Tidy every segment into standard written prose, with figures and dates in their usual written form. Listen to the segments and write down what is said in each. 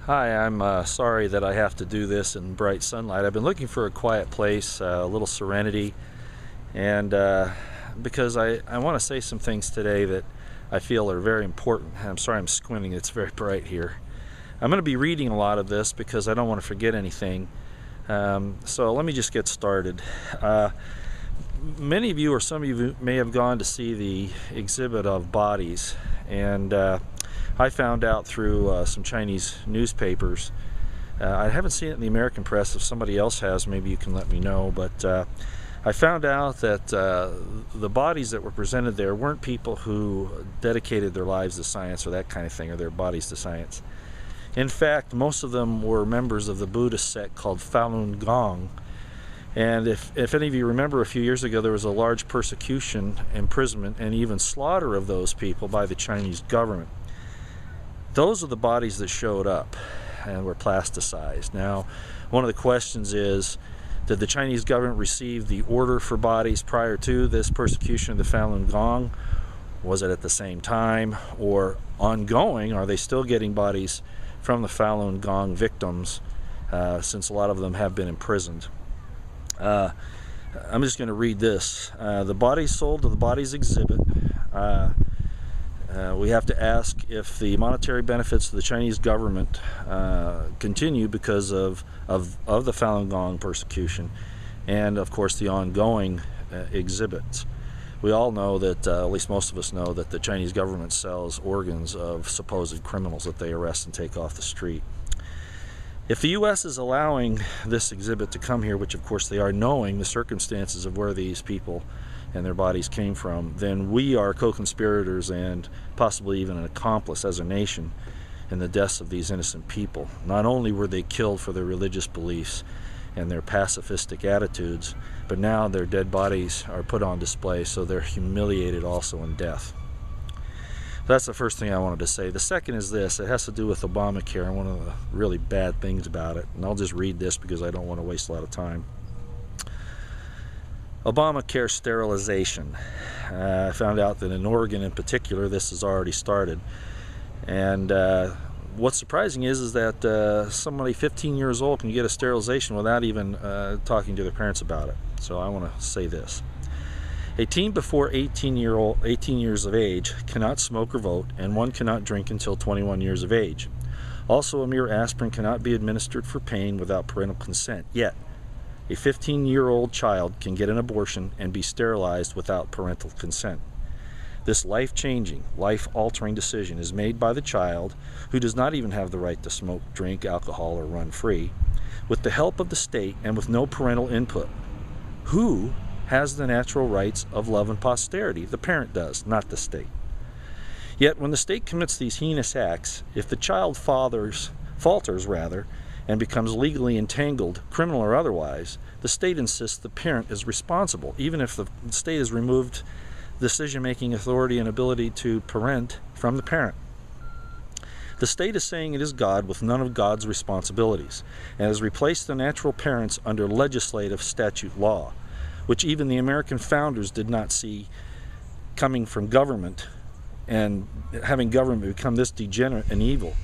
Hi, I'm sorry that I have to do this in bright sunlight. I've been looking for a quiet place, a little serenity, and because I want to say some things today that I feel are very important. I'm sorry I'm squinting, it's very bright here. I'm going to be reading a lot of this because I don't want to forget anything. So let me just get started. Many of you, or some of you, may have gone to see the exhibit of bodies, and I found out through some Chinese newspapers. I haven't seen it in the American press. If somebody else has, maybe you can let me know. But I found out that the bodies that were presented there weren't people who dedicated their lives to science or that kind of thing, or their bodies to science. In fact, most of them were members of the Buddhist sect called Falun Gong. And if any of you remember, a few years ago there was a large persecution, imprisonment, and even slaughter of those people by the Chinese government. Those are the bodies that showed up and were plasticized. Now, one of the questions is, did the Chinese government receive the order for bodies prior to this persecution of the Falun Gong? Was it at the same time or ongoing? Are they still getting bodies from the Falun Gong victims, since a lot of them have been imprisoned? I'm just going to read this. The bodies sold to the bodies exhibit. We have to ask if the monetary benefits to the Chinese government continue because of the Falun Gong persecution, and of course the ongoing exhibits. We all know that, at least most of us know, that the Chinese government sells organs of supposed criminals that they arrest and take off the street. If the U.S. is allowing this exhibit to come here, which of course they are, knowing the circumstances of where these people and their bodies came from, then we are co-conspirators and possibly even an accomplice as a nation in the deaths of these innocent people. Not only were they killed for their religious beliefs and their pacifistic attitudes, but now their dead bodies are put on display, so they're humiliated also in death. That's the first thing I wanted to say. The second is this. It has to do with Obamacare and one of the really bad things about it. And I'll just read this because I don't want to waste a lot of time. Obamacare sterilization. I found out that in Oregon in particular this has already started. And what's surprising is that somebody 15 years old can get a sterilization without even talking to their parents about it. So I want to say this. A teen before 18 years of age cannot smoke or vote, and one cannot drink until 21 years of age. Also, a mere aspirin cannot be administered for pain without parental consent. Yet, a 15-year-old child can get an abortion and be sterilized without parental consent. This life-changing, life-altering decision is made by the child, who does not even have the right to smoke, drink alcohol, or run free, with the help of the state and with no parental input. Who has the natural rights of love and posterity? The parent does, not the state. Yet when the state commits these heinous acts, if the child falters, and becomes legally entangled, criminal or otherwise, the state insists the parent is responsible, even if the state has removed decision-making authority and ability to parent from the parent. The state is saying it is God with none of God's responsibilities, and has replaced the natural parents under legislative statute law, which even the American founders did not see coming from government, and having government become this degenerate and evil.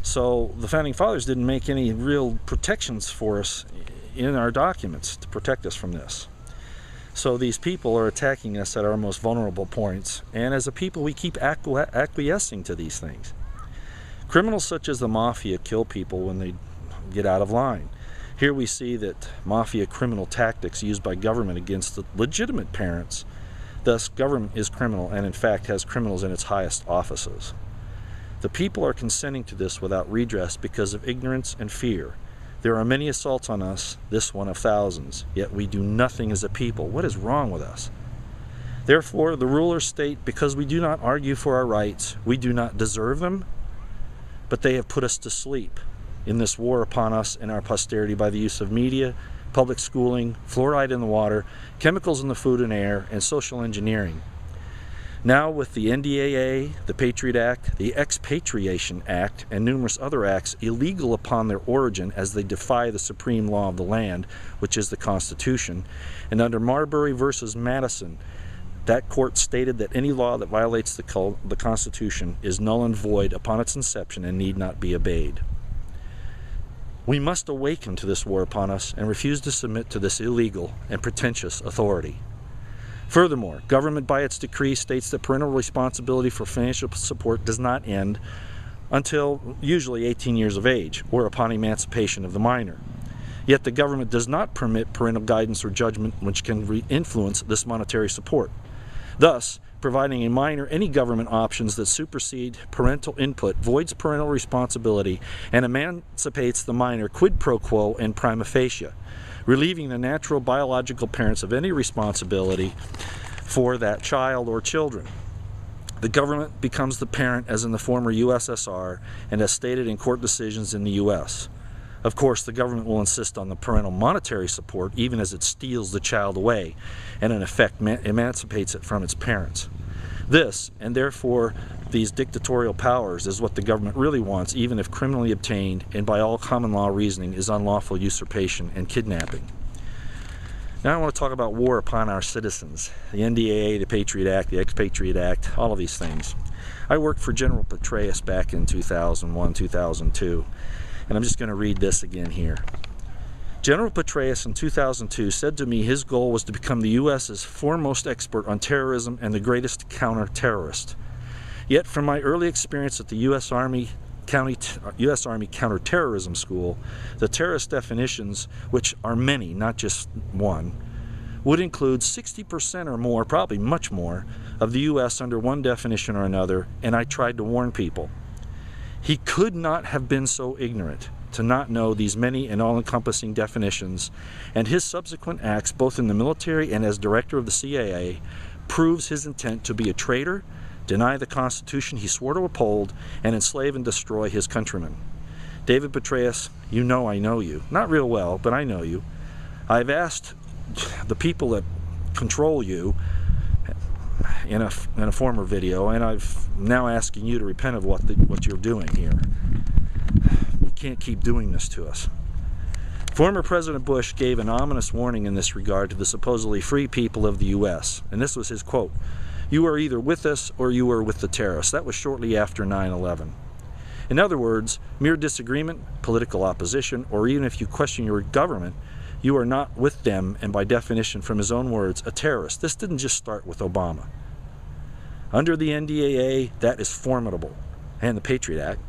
So the founding fathers didn't make any real protections for us in our documents to protect us from this. So these people are attacking us at our most vulnerable points, and as a people we keep acquiescing to these things. Criminals such as the mafia kill people when they get out of line. Here we see that mafia criminal tactics used by government against the legitimate parents. Thus, government is criminal and in fact has criminals in its highest offices. The people are consenting to this without redress because of ignorance and fear. There are many assaults on us, this one of thousands, yet we do nothing as a people. What is wrong with us? Therefore, the rulers state, because we do not argue for our rights, we do not deserve them, but they have put us to sleep in this war upon us and our posterity by the use of media, public schooling, fluoride in the water, chemicals in the food and air, and social engineering. Now with the NDAA, the Patriot Act, the Expatriation Act, and numerous other acts illegal upon their origin as they defy the supreme law of the land, which is the Constitution, and under Marbury versus Madison, That court stated that any law that violates the Constitution is null and void upon its inception and need not be obeyed. We must awaken to this war upon us and refuse to submit to this illegal and pretentious authority. Furthermore, government by its decree states that parental responsibility for financial support does not end until usually 18 years of age or upon emancipation of the minor. Yet the government does not permit parental guidance or judgment which can influence this monetary support. Thus, providing a minor any government options that supersede parental input voids parental responsibility and emancipates the minor quid pro quo and prima facie, relieving the natural biological parents of any responsibility for that child or children. The government becomes the parent as in the former USSR and as stated in court decisions in the US. Of course, the government will insist on the parental monetary support even as it steals the child away and in effect emancipates it from its parents. This, and therefore these dictatorial powers, is what the government really wants, even if criminally obtained and by all common law reasoning is unlawful usurpation and kidnapping. Now I want to talk about war upon our citizens. The NDAA, the Patriot Act, the Ex-Patriot Act, all of these things. I worked for General Petraeus back in 2001, 2002. And I'm just going to read this again here. General Petraeus in 2002 said to me his goal was to become the U.S.'s foremost expert on terrorism and the greatest counter-terrorist. Yet from my early experience at the U.S. Army Counterterrorism School, the terrorist definitions, which are many, not just one, would include 60% or more, probably much more, of the U.S. under one definition or another, and I tried to warn people. He could not have been so ignorant to not know these many and all-encompassing definitions, and his subsequent acts, both in the military and as director of the CIA, proves his intent to be a traitor, deny the Constitution he swore to uphold, and enslave and destroy his countrymen. David Petraeus, you know I know you. Not real well, but I know you. I've asked the people that control you in a former video, and I've now asking you to repent of what you're doing here. You can't keep doing this to us. Former President Bush gave an ominous warning in this regard to the supposedly free people of the U.S., and this was his quote: "You are either with us or you are with the terrorists." That was shortly after 9/11. In other words, mere disagreement, political opposition, or even if you question your government, you are not with them, and by definition, from his own words, a terrorist. This didn't just start with Obama. Under the NDAA, that is formidable, and the Patriot Act.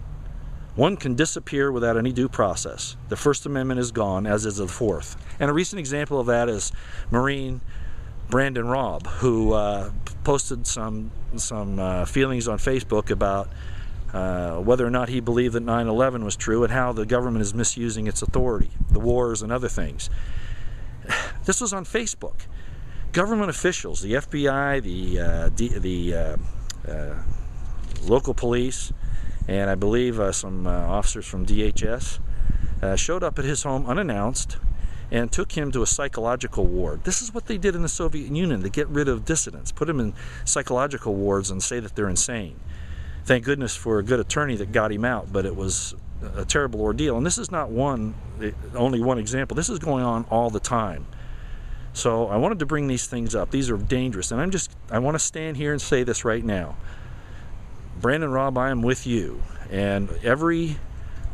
One can disappear without any due process. The First Amendment is gone, as is the Fourth. And a recent example of that is Marine Brandon Raub, who posted some feelings on Facebook about whether or not he believed that 9/11 was true and how the government is misusing its authority, the wars and other things. This was on Facebook. Government officials, the FBI, the local police, and I believe some officers from DHS showed up at his home unannounced and took him to a psychological ward. This is what they did in the Soviet Union to get rid of dissidents, put them in psychological wards and say that they're insane. Thank goodness for a good attorney that got him out, but it was a terrible ordeal. And this is not only one example. This is going on all the time. So I wanted to bring these things up. These are dangerous, and I want to stand here and say this right now. Brandon Raub, I am with you, and every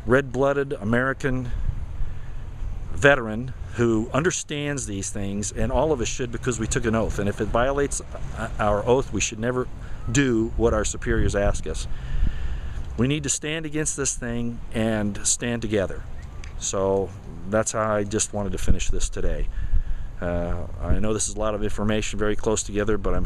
red-blooded American veteran who understands these things, and all of us should, because we took an oath, and if it violates our oath, we should never do what our superiors ask us. We need to stand against this thing and stand together. So that's how I just wanted to finish this today. I know this is a lot of information very close together, but I'm hoping